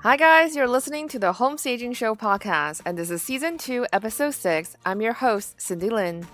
Hi, guys, you're listening to the Home Staging Show podcast, and this is season 2, episode 6. I'm your host, Cindy Lin.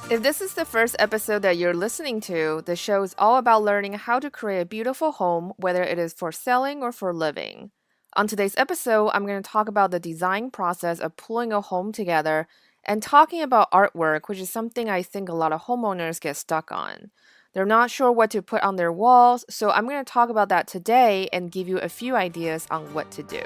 If this is the first episode that you're listening to, the show is all about learning how to create a beautiful home, whether it is for selling or for living. On today's episode, I'm going to talk about the design process of pulling a home together and talking about artwork, which is something I think a lot of homeowners get stuck on. They're not sure what to put on their walls, so I'm going to talk about that today and give you a few ideas on what to do.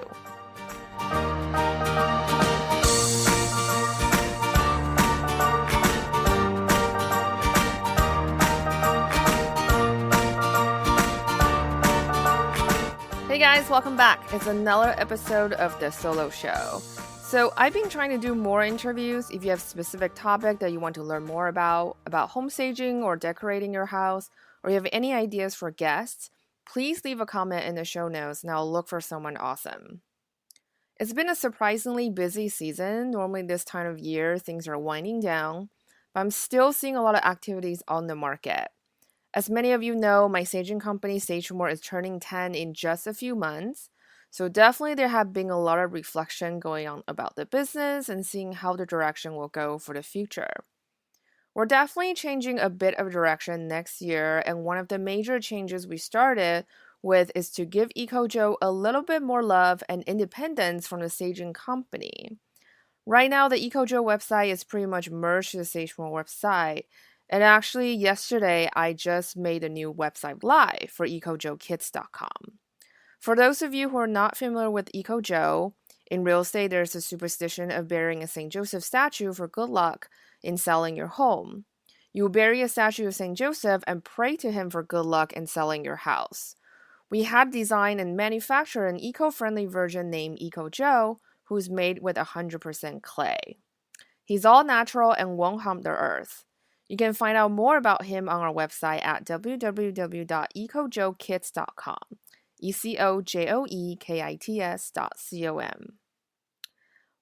Hey guys, welcome back. It's another episode of The Solo Show. So I've been trying to do more interviews. If you have a specific topic that you want to learn more about home staging or decorating your house, or you have any ideas for guests, please leave a comment in the show notes and I'll look for someone awesome. It's been a surprisingly busy season. Normally this time of year, things are winding down, but I'm still seeing a lot of activities on the market. As many of you know, my staging company, Stagemore, is turning 10 in just a few months. So definitely there have been a lot of reflection going on about the business and seeing how the direction will go for the future. We're definitely changing a bit of direction next year, and one of the major changes we started with is to give EcoJo a little bit more love and independence from the staging company. Right now, the EcoJo website is pretty much merged to the Stagemore website. And actually, yesterday, I just made a new website live for ecojokids.com. For those of you who are not familiar with EcoJo, in real estate, there's a superstition of burying a St. Joseph statue for good luck in selling your home. You bury a statue of St. Joseph and pray to him for good luck in selling your house. We had designed and manufactured an eco-friendly version named EcoJo, who's made with 100% clay. He's all natural and won't harm the earth. You can find out more about him on our website at www.ecojokids.com. ECOJOEKITS.com.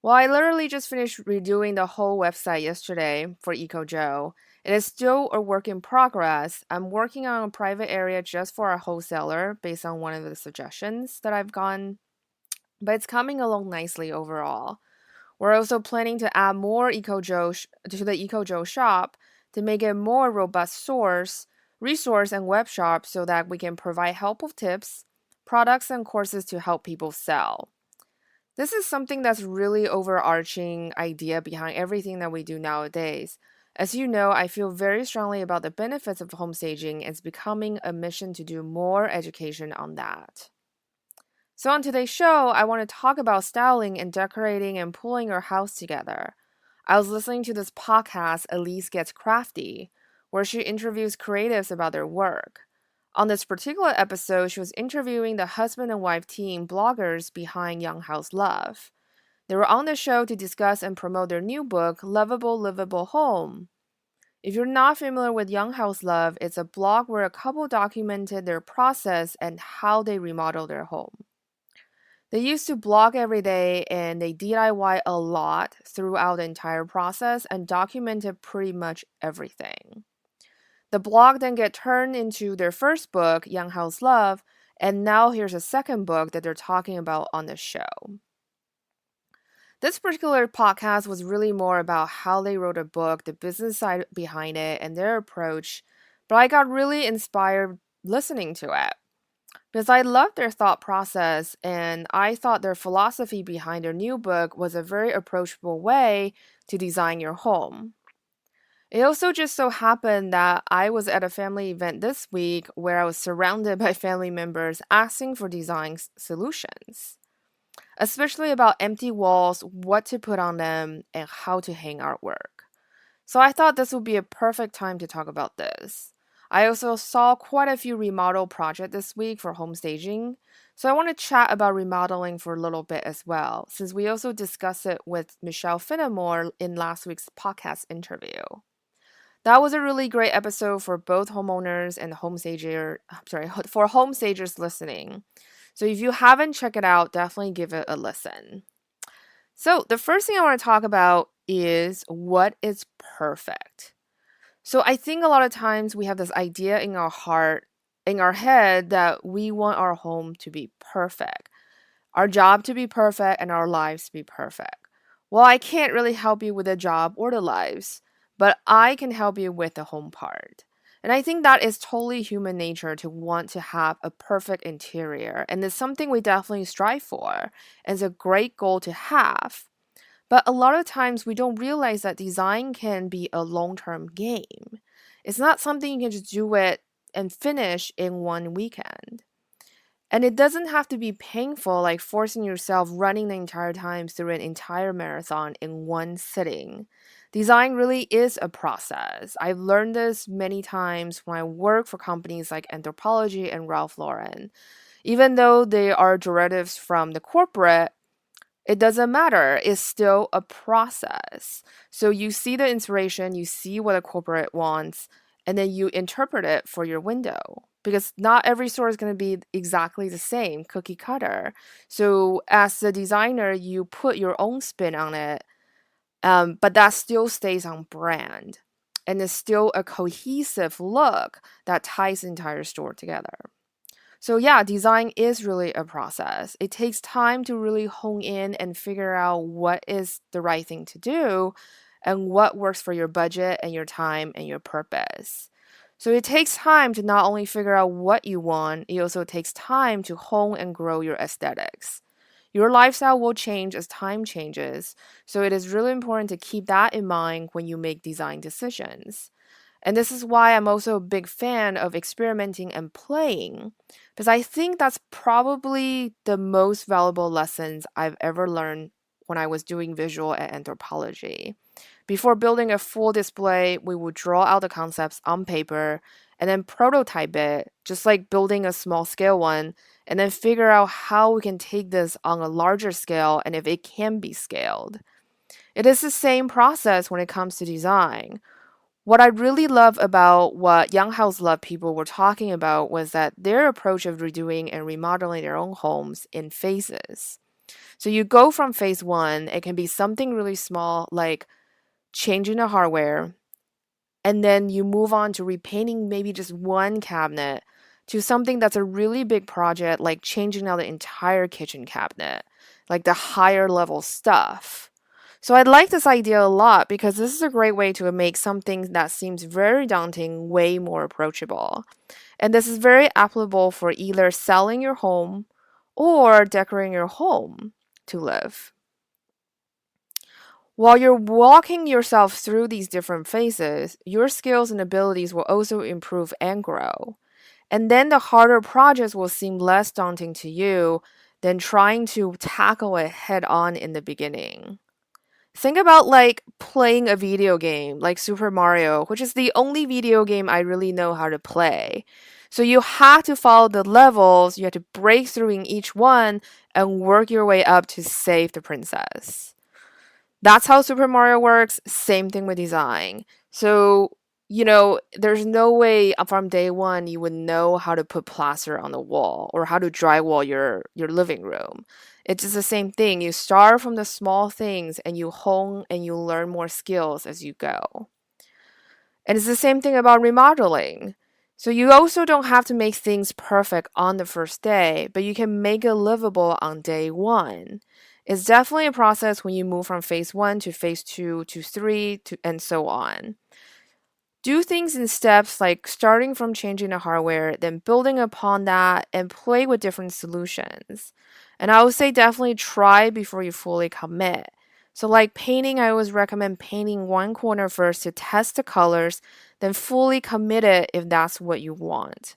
Well, I literally just finished redoing the whole website yesterday for EcoJo. It is still a work in progress. I'm working on a private area just for our wholesaler based on one of the suggestions that I've gotten, but it's coming along nicely overall. We're also planning to add more to the EcoJo shop to make it a more robust resource and web shop so that we can provide helpful tips, products, and courses to help people sell. This is something that's really overarching idea behind everything that we do nowadays. As you know, I feel very strongly about the benefits of home staging. It's becoming a mission to do more education on that. So on today's show, I want to talk about styling and decorating and pulling your house together. I was listening to this podcast, Elise Gets Crafty, where she interviews creatives about their work. On this particular episode, she was interviewing the husband and wife team bloggers behind Young House Love. They were on the show to discuss and promote their new book, Lovable Livable Home. If you're not familiar with Young House Love, it's a blog where a couple documented their process and how they remodel their home. They used to blog every day and they DIY a lot throughout the entire process and documented pretty much everything. The blog then get turned into their first book, Young House Love, and now here's a second book that they're talking about on the show. This particular podcast was really more about how they wrote a book, the business side behind it, and their approach, but I got really inspired listening to it. Because I loved their thought process and I thought their philosophy behind their new book was a very approachable way to design your home. It also just so happened that I was at a family event this week where I was surrounded by family members asking for design solutions, especially about empty walls, what to put on them, and how to hang artwork. So I thought this would be a perfect time to talk about this. I also saw quite a few remodel projects this week for home staging, so I want to chat about remodeling for a little bit as well, since we also discussed it with Michelle Finnemore in last week's podcast interview. That was a really great episode for both homeowners and home stager. I'm sorry, for home stagers listening. So if you haven't checked it out, definitely give it a listen. So the first thing I want to talk about is what is perfect. So I think a lot of times we have this idea in our heart, in our head, that we want our home to be perfect, our job to be perfect, and our lives to be perfect. Well, I can't really help you with the job or the lives, but I can help you with the home part. And I think that is totally human nature to want to have a perfect interior. And it's something we definitely strive for. And it's a great goal to have. But a lot of times we don't realize that design can be a long term game. It's not something you can just do it and finish in one weekend. And it doesn't have to be painful, like forcing yourself running the entire time through an entire marathon in one sitting. Design really is a process. I've learned this many times when I work for companies like Anthropology and Ralph Lauren. Even though they are derivatives from the corporate, it doesn't matter. It's still a process. So you see the inspiration, you see what a corporate wants, and then you interpret it for your window. Because not every store is going to be exactly the same, cookie cutter. So as a designer, you put your own spin on it, but that still stays on brand. And it's still a cohesive look that ties the entire store together. So, yeah, design is really a process. It takes time to really hone in and figure out what is the right thing to do and what works for your budget and your time and your purpose. So, it takes time to not only figure out what you want, it also takes time to hone and grow your aesthetics. Your lifestyle will change as time changes, so it is really important to keep that in mind when you make design decisions. And this is why I'm also a big fan of experimenting and playing, because I think that's probably the most valuable lessons I've ever learned when I was doing visual at Anthropology. Before building a full display, we would draw out the concepts on paper and then prototype it, just like building a small scale one, and then figure out how we can take this on a larger scale and if it can be scaled. It is the same process when it comes to design. What I really love about what Young House Love people were talking about was that their approach of redoing and remodeling their own homes in phases. So you go from phase one, it can be something really small like changing the hardware, and then you move on to repainting maybe just one cabinet to something that's a really big project like changing out the entire kitchen cabinet, like the higher level stuff. So I like this idea a lot because this is a great way to make something that seems very daunting way more approachable. And this is very applicable for either selling your home or decorating your home to live. While you're walking yourself through these different phases, your skills and abilities will also improve and grow. And then the harder projects will seem less daunting to you than trying to tackle it head on in the beginning. Think about like playing a video game like Super Mario, which is the only video game I really know how to play. So you have to follow the levels, you have to break through in each one and work your way up to save the princess. That's how Super Mario works. Same thing with design. So, there's no way from day one you would know how to put plaster on the wall or how to drywall your living room. It's just the same thing. You start from the small things and you hone and you learn more skills as you go. And it's the same thing about remodeling. So you also don't have to make things perfect on the first day, but you can make it livable on day one. It's definitely a process when you move from phase one to phase two to three to and so on. Do things in steps like starting from changing the hardware, then building upon that and play with different solutions. And I would say definitely try before you fully commit. So, like painting, I always recommend painting one corner first to test the colors, then fully commit it if that's what you want.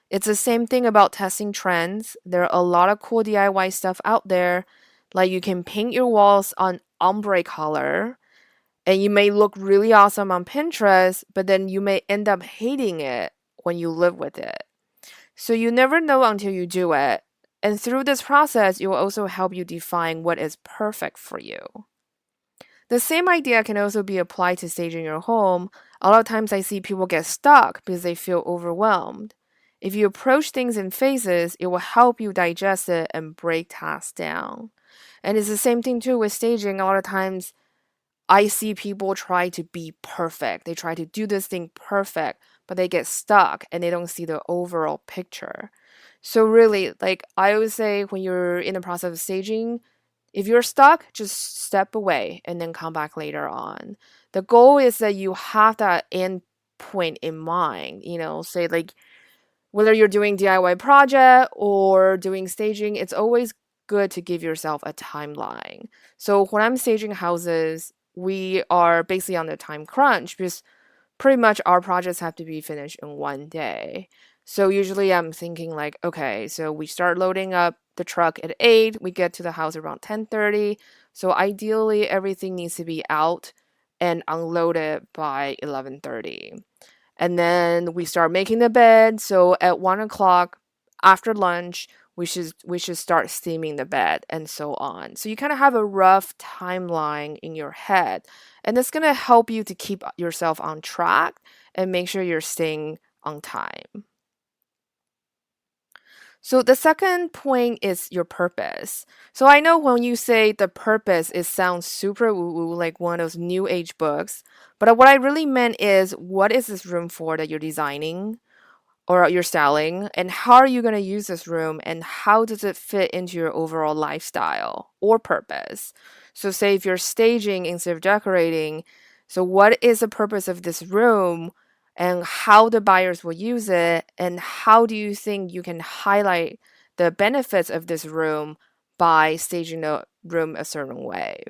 It's the same thing about testing trends. There are a lot of cool DIY stuff out there. Like you can paint your walls on ombre color, and you may look really awesome on Pinterest, but then you may end up hating it when you live with it. So you never know until you do it. And through this process, it will also help you define what is perfect for you. The same idea can also be applied to staging your home. A lot of times I see people get stuck because they feel overwhelmed. If you approach things in phases, it will help you digest it and break tasks down. And it's the same thing too with staging. A lot of times I see people try to be perfect. They try to do this thing perfect, but they get stuck and they don't see the overall picture. So really, like I always say when you're in the process of staging, if you're stuck, just step away and then come back later on. The goal is that you have that end point in mind, say like whether you're doing DIY project or doing staging, it's always good to give yourself a timeline. So when I'm staging houses, we are basically on the time crunch because pretty much our projects have to be finished in one day. So usually I'm thinking like, okay, so we start loading up the truck at 8, we get to the house around 10:30. So ideally everything needs to be out and unloaded by 11:30. And then we start making the bed. So at 1 o'clock after lunch, we should start steaming the bed and so on. So you kind of have a rough timeline in your head. And it's gonna help you to keep yourself on track and make sure you're staying on time. So the second point is your purpose. So I know when you say the purpose, it sounds super woo-woo, like one of those new age books. But what I really meant is, what is this room for that you're designing? Or you're selling, and how are you going to use this room, and how does it fit into your overall lifestyle or purpose? So say if you're staging instead of decorating, so what is the purpose of this room, and how the buyers will use it, and how do you think you can highlight the benefits of this room by staging the room a certain way?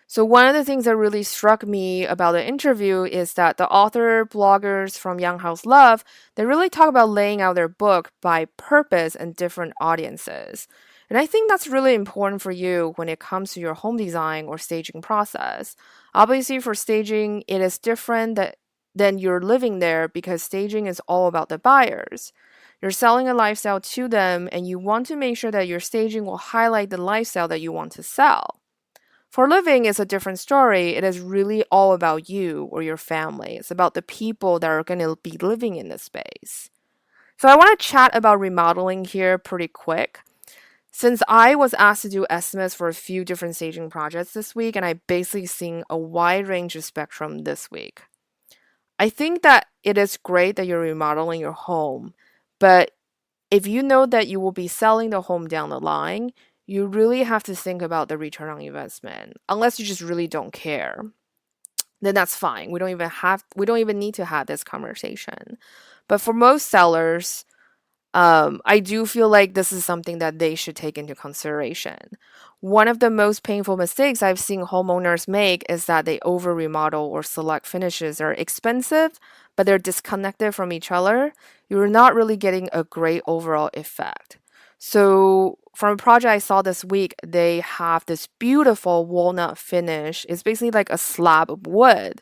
So one of the things that really struck me about the interview is that the author bloggers from Young House Love, they really talk about laying out their book by purpose and different audiences. And I think that's really important for you when it comes to your home design or staging process. Obviously for staging, it is different than you're living there because staging is all about the buyers. You're selling a lifestyle to them and you want to make sure that your staging will highlight the lifestyle that you want to sell. For living is a different story. It is really all about you or your family. It's about the people that are going to be living in this space. So I want to chat about remodeling here pretty quick. Since I was asked to do estimates for a few different staging projects this week, and I basically seen a wide range of spectrum this week. I think that it is great that you're remodeling your home, but if you know that you will be selling the home down the line, you really have to think about the return on investment. Unless you just really don't care, then that's fine. We don't even need to have this conversation. But for most sellers, I do feel like this is something that they should take into consideration. One of the most painful mistakes I've seen homeowners make is that they over remodel or select finishes that are expensive, but they're disconnected from each other. You're not really getting a great overall effect. So, from a project I saw this week, they have this beautiful walnut finish. It's basically like a slab of wood.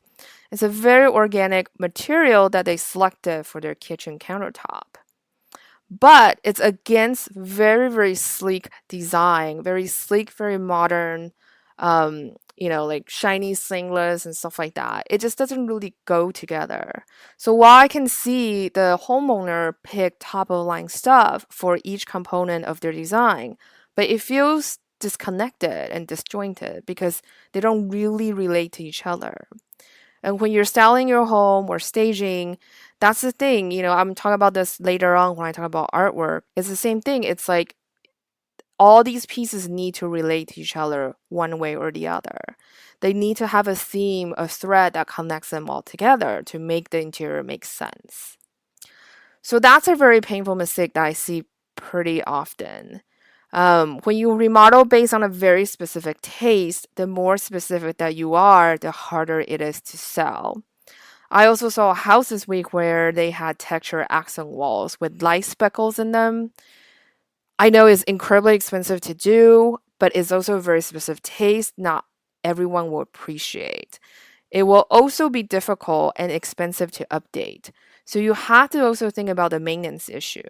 It's a very organic material that they selected for their kitchen countertop, but it's against very very sleek design, very sleek, very modern, like shiny slingless and stuff like that. It just doesn't really go together. So while I can see the homeowner pick top of the line stuff for each component of their design, but it feels disconnected and disjointed because they don't really relate to each other. And when you're styling your home or staging, that's the thing. I'm talking about this later on when I talk about artwork. It's the same thing. It's like all these pieces need to relate to each other one way or the other. They need to have a theme, a thread that connects them all together to make the interior make sense. So that's a very painful mistake that I see pretty often. When you remodel based on a very specific taste, the more specific that you are, the harder it is to sell. I also saw a house this week where they had texture accent walls with light speckles in them. I know it's incredibly expensive to do, but it's also a very specific taste not everyone will appreciate. It will also be difficult and expensive to update. So you have to also think about the maintenance issue.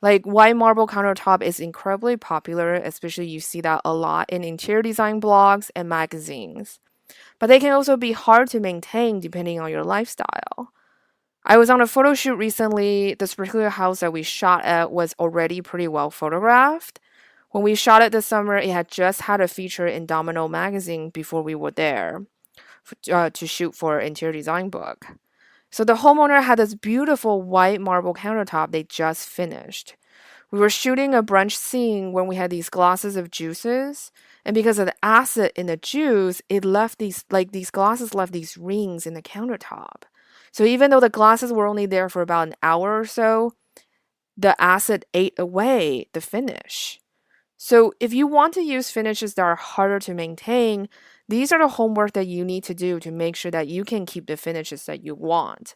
Like white marble countertop is incredibly popular, especially you see that a lot in interior design blogs and magazines. but they can also be hard to maintain depending on your lifestyle. I was on a photo shoot recently. This particular house that we shot at was already pretty well photographed. When we shot it this summer, it had just had a feature in Domino magazine before we were there to shoot for an interior design book. So the homeowner had this beautiful white marble countertop they just finished. We were shooting a brunch scene when we had these glasses of juices, and because of the acid in the juice, it left these glasses left these rings in the countertop. So even though the glasses were only there for about an hour or so, the acid ate away the finish. So if you want to use finishes that are harder to maintain, these are the homework that you need to do to make sure that you can keep the finishes that you want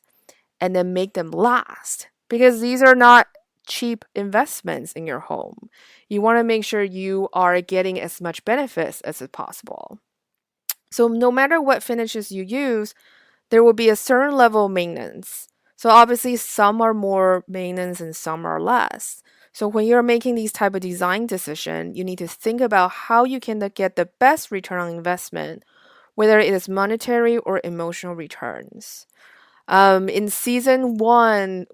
and then make them last, because these are not cheap investments in your home. You want to make sure you are getting as much benefits as possible. So no matter what finishes you use, there will be a certain level of maintenance. So obviously some are more maintenance and some are less. So when you're making these type of design decision, you need to think about how you can get the best return on investment, whether it is monetary or emotional returns. In season one,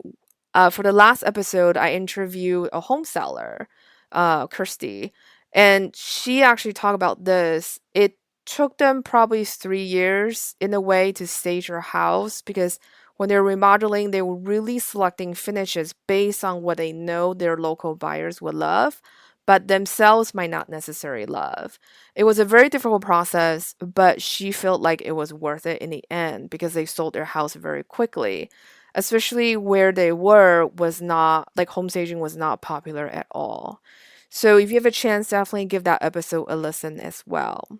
for the last episode, I interviewed a home seller, Kirsty, and she actually talked about this. It took them probably 3 years in a way to stage her house because when they're remodeling, they were really selecting finishes based on what they know their local buyers would love, but themselves might not necessarily love. It was a very difficult process, but she felt like it was worth it in the end because they sold their house very quickly, especially where they were was not like home staging was not popular at all. So if you have a chance, definitely give that episode a listen as well.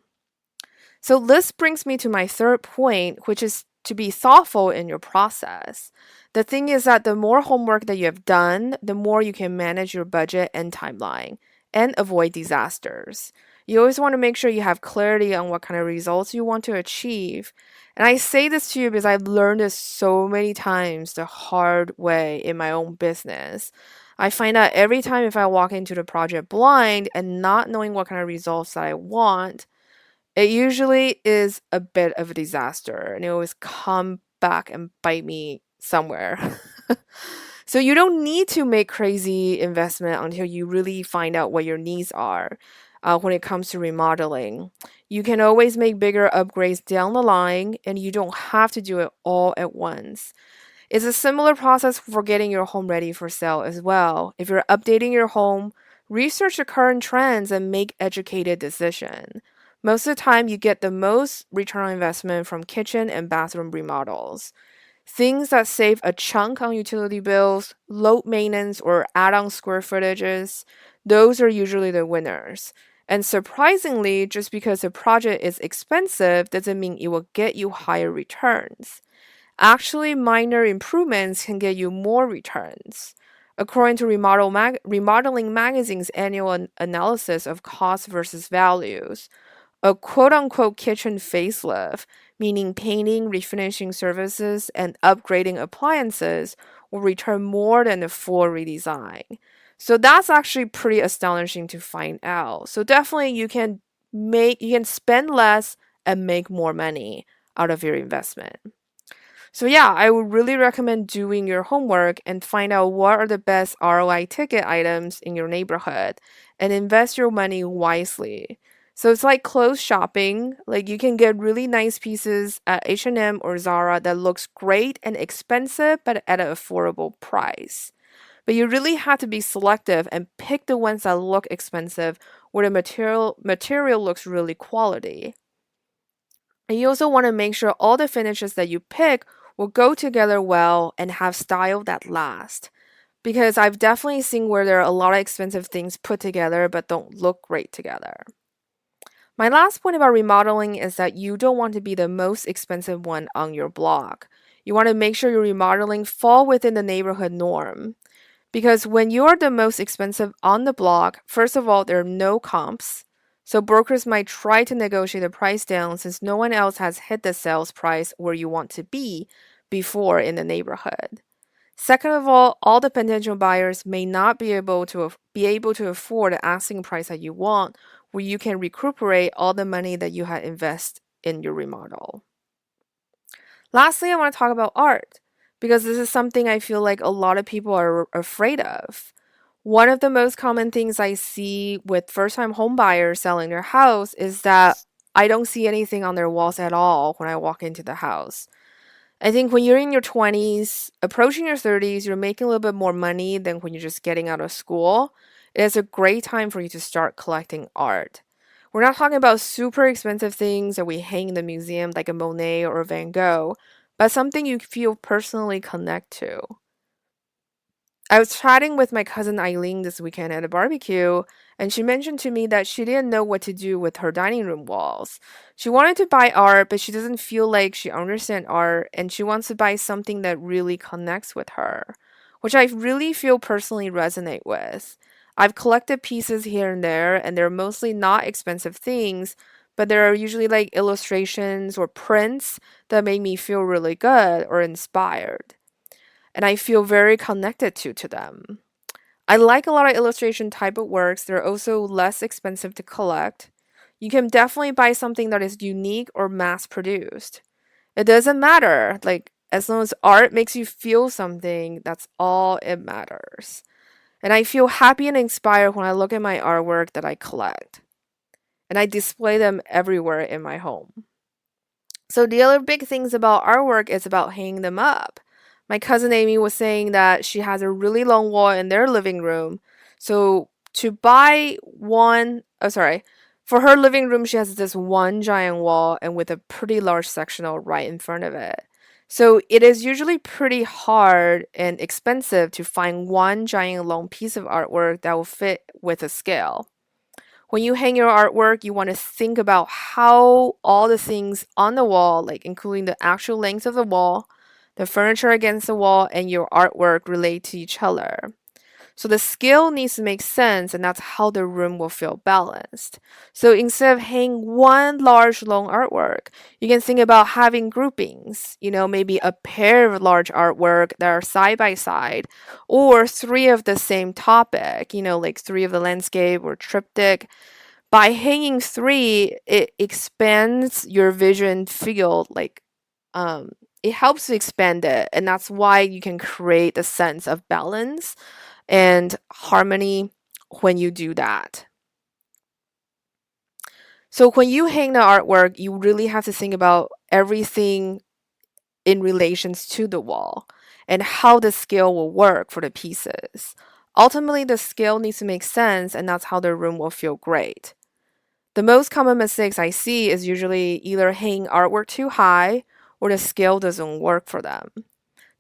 So this brings me to my third point, which is to be thoughtful in your process. The thing is that the more homework that you have done, the more you can manage your budget and timeline and avoid disasters. You always want to make sure you have clarity on what kind of results you want to achieve. And I say this to you because I've learned this so many times the hard way in my own business. I find out every time if I walk into the project blind and not knowing what kind of results that I want, it usually is a bit of a disaster and it always come back and bite me somewhere. So you don't need to make crazy investment until you really find out what your needs are when it comes to remodeling. You can always make bigger upgrades down the line and you don't have to do it all at once. It's a similar process for getting your home ready for sale as well. If you're updating your home, research the current trends and make educated decision. Most of the time, you get the most return on investment from kitchen and bathroom remodels. Things that save a chunk on utility bills, low maintenance, or add on square footages, those are usually the winners. And surprisingly, just because a project is expensive doesn't mean it will get you higher returns. Actually, minor improvements can get you more returns. According to Remodeling Magazine's annual analysis of cost versus values, a quote unquote kitchen facelift, meaning painting, refinishing services, and upgrading appliances, will return more than a full redesign. So that's actually pretty astonishing to find out. So definitely you can spend less and make more money out of your investment. So yeah, I would really recommend doing your homework and find out what are the best ROI ticket items in your neighborhood and invest your money wisely. So it's like clothes shopping. Like you can get really nice pieces at H&M or Zara that looks great and expensive but at an affordable price. But you really have to be selective and pick the ones that look expensive where the material looks really quality. And you also want to make sure all the finishes that you pick will go together well and have style that lasts. Because I've definitely seen where there are a lot of expensive things put together but don't look great together. My last point about remodeling is that you don't want to be the most expensive one on your block. You want to make sure your remodeling fall within the neighborhood norm. Because when you're the most expensive on the block, first of all, there are no comps. So brokers might try to negotiate the price down since no one else has hit the sales price where you want to be before in the neighborhood. Second of all the potential buyers may not be able to afford the asking price that you want, where you can recuperate all the money that you had in your remodel. Lastly, I want to talk about art because this is something I feel like a lot of people are afraid of. One of the most common things I see with first time home buyers selling their house is that I don't see anything on their walls at all when I walk into the house. I think when you're in your 20s, approaching your 30s, you're making a little bit more money than when you're just getting out of school. It is a great time for you to start collecting art. We're not talking about super expensive things that we hang in the museum like a Monet or a Van Gogh, but something you feel personally connect to. I was chatting with my cousin Eileen this weekend at a barbecue, and she mentioned to me that she didn't know what to do with her dining room walls. She wanted to buy art, but she doesn't feel like she understands art, and she wants to buy something that really connects with her, which I really feel personally resonate with. I've collected pieces here and there, and they're mostly not expensive things, but there are usually like illustrations or prints that make me feel really good or inspired, and I feel very connected to them. I like a lot of illustration type of works. They're also less expensive to collect. You can definitely buy something that is unique or mass produced. It doesn't matter. Like, as long as art makes you feel something, that's all it matters. And I feel happy and inspired when I look at my artwork that I collect. And I display them everywhere in my home. So the other big things about artwork is about hanging them up. My cousin Amy was saying that she has a really long wall in their living room. So to buy one, oh sorry, for her living room she has this one giant wall and with a pretty large sectional right in front of it. So it is usually pretty hard and expensive to find one giant long piece of artwork that will fit with a scale. When you hang your artwork, you want to think about how all the things on the wall, like including the actual length of the wall, the furniture against the wall, and your artwork relate to each other. So the scale needs to make sense, and that's how the room will feel balanced. So instead of hanging one large long artwork, you can think about having groupings, maybe a pair of large artwork that are side by side, or three of the same topic, like three of the landscape or triptych. By hanging three, it expands your vision field, like um it helps to expand it, and that's why you can create a sense of balance and harmony when you do that. So when you hang the artwork, you really have to think about everything in relations to the wall and how the scale will work for the pieces. Ultimately, the scale needs to make sense, and that's how the room will feel great. The most common mistakes I see is usually either hanging artwork too high or the scale doesn't work for them.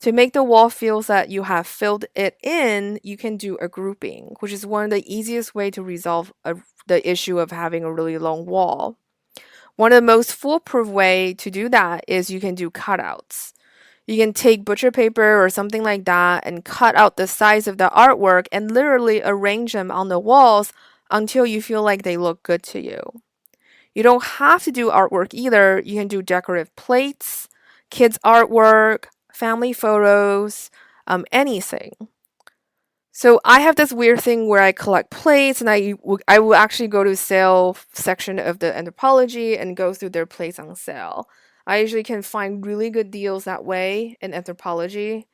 To make the wall feel that you have filled it in, you can do a grouping, which is one of the easiest way to resolve the issue of having a really long wall. One of the most foolproof way to do that is you can do cutouts. You can take butcher paper or something like that and cut out the size of the artwork and literally arrange them on the walls until you feel like they look good to you. You don't have to do artwork either. You can do decorative plates, kids' artwork, family photos, anything. So I have this weird thing where I collect plates, and I will actually go to the sale section of the Anthropology and go through their plates on sale. I usually can find really good deals that way in Anthropology.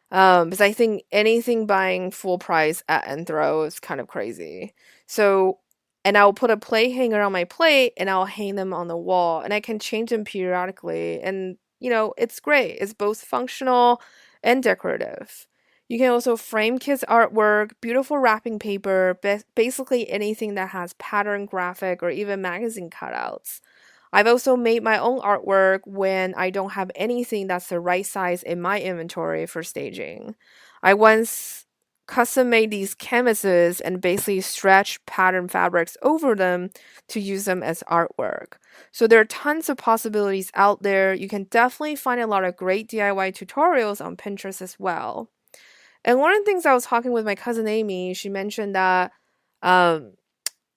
Because I think anything buying full price at Enthro is kind of crazy. So, and I'll put a plate hanger on my plate and I'll hang them on the wall, and I can change them periodically. And, it's great. It's both functional and decorative. You can also frame kids' artwork, beautiful wrapping paper, basically anything that has pattern graphic or even magazine cutouts. I've also made my own artwork when I don't have anything that's the right size in my inventory for staging. I once custom made these canvases and basically stretched pattern fabrics over them to use them as artwork. So there are tons of possibilities out there. You can definitely find a lot of great DIY tutorials on Pinterest as well. And one of the things I was talking with my cousin Amy, she mentioned that um,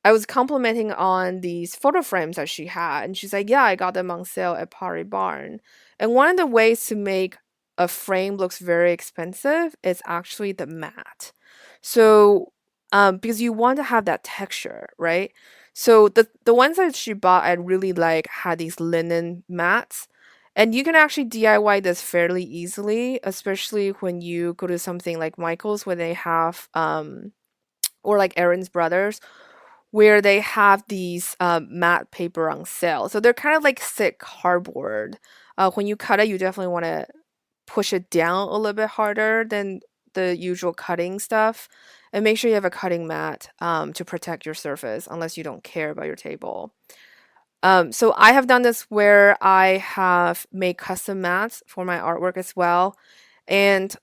I was complimenting on these photo frames that she had, and she's like, "Yeah, I got them on sale at Pottery Barn." And one of the ways to make a frame looks very expensive is actually the mat. So, because you want to have that texture, right? So the ones that she bought I really like had these linen mats. And you can actually DIY this fairly easily, especially when you go to something like Michael's where they have or like Aaron's Brothers where they have these matte paper on sale. So they're kind of like thick cardboard. When you cut it, you definitely want to push it down a little bit harder than the usual cutting stuff. And make sure you have a cutting mat to protect your surface, unless you don't care about your table. So I have done this where I have made custom mats for my artwork as well. And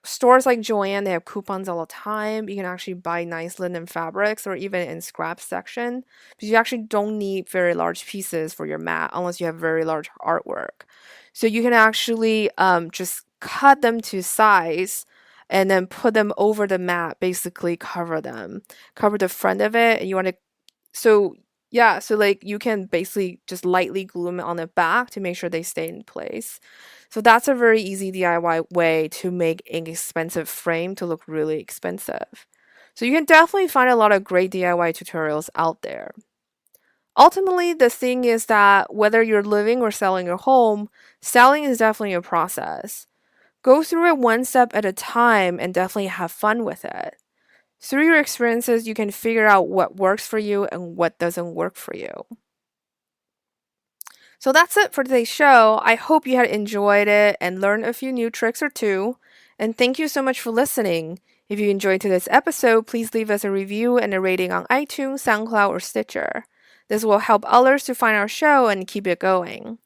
stores like Joann, they have coupons all the time. You can actually buy nice linen fabrics or even in scrap section because you actually don't need very large pieces for your mat unless you have very large artwork. So you can actually just cut them to size and then put them over the mat, basically cover them, cover the front of it. And you want to, so yeah, so like you can basically just lightly glue them on the back to make sure they stay in place. So that's a very easy DIY way to make an expensive frame to look really expensive. So you can definitely find a lot of great DIY tutorials out there. Ultimately, the thing is that whether you're living or selling your home, selling is definitely a process. Go through it one step at a time and definitely have fun with it. Through your experiences, you can figure out what works for you and what doesn't work for you. So that's it for today's show. I hope you had enjoyed it and learned a few new tricks or two. And thank you so much for listening. If you enjoyed today's episode, please leave us a review and a rating on iTunes, SoundCloud, or Stitcher. This will help others to find our show and keep it going.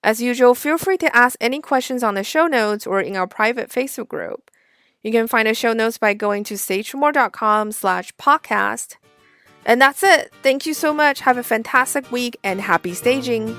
As usual, feel free to ask any questions on the show notes or in our private Facebook group. You can find the show notes by going to stageformore.com/podcast. And that's it. Thank you so much. Have a fantastic week and happy staging.